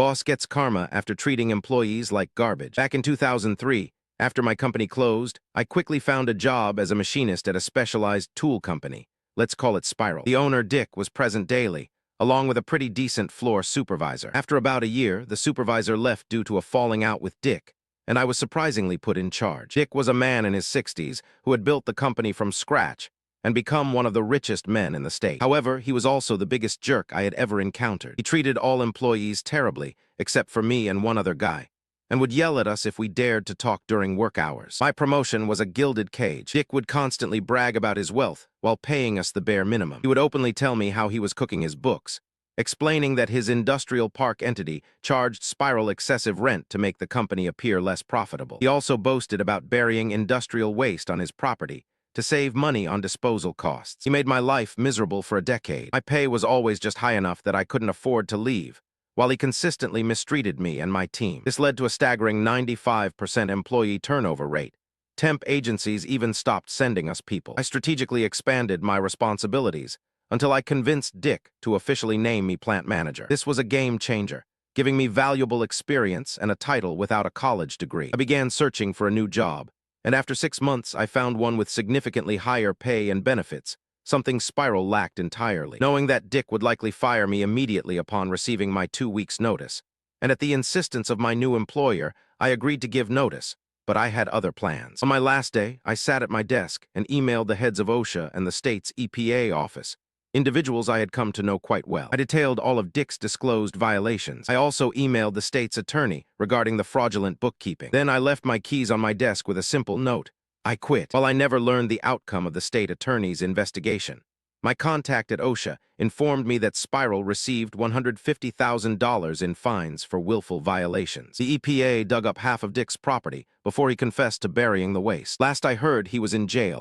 Boss gets karma after treating employees like garbage. Back in 2003, after my company closed, I quickly found a job as a machinist at a specialized tool company. Let's call it Spiral. The owner, Dick, was present daily, along with a pretty decent floor supervisor. After about a year, the supervisor left due to a falling out with Dick, and I was surprisingly put in charge. Dick was a man in his 60s who had built the company from scratch and become one of the richest men in the state. However, he was also the biggest jerk I had ever encountered. He treated all employees terribly, except for me and one other guy, and would yell at us if we dared to talk during work hours. My promotion was a gilded cage. Dick would constantly brag about his wealth while paying us the bare minimum. He would openly tell me how he was cooking his books, explaining that his industrial park entity charged Spiral excessive rent to make the company appear less profitable. He also boasted about burying industrial waste on his property to save money on disposal costs. He made my life miserable for a decade. My pay was always just high enough that I couldn't afford to leave, while he consistently mistreated me and my team. This led to a staggering 95% employee turnover rate. Temp agencies even stopped sending us people. I strategically expanded my responsibilities until I convinced Dick to officially name me plant manager. This was a game changer, giving me valuable experience and a title without a college degree. I began searching for a new job, and after 6 months, I found one with significantly higher pay and benefits, something Spiral lacked entirely. Knowing that Dick would likely fire me immediately upon receiving my 2 weeks' notice, and at the insistence of my new employer, I agreed to give notice, but I had other plans. On my last day, I sat at my desk and emailed the heads of OSHA and the state's EPA office, individuals I had come to know quite well. I detailed all of Dick's disclosed violations. I also emailed the state's attorney regarding the fraudulent bookkeeping. Then I left my keys on my desk with a simple note: I quit. While I never learned the outcome of the state attorney's investigation, my contact at OSHA informed me that Spiral received $150,000 in fines for willful violations. The EPA dug up half of Dick's property before he confessed to burying the waste. Last I heard, he was in jail.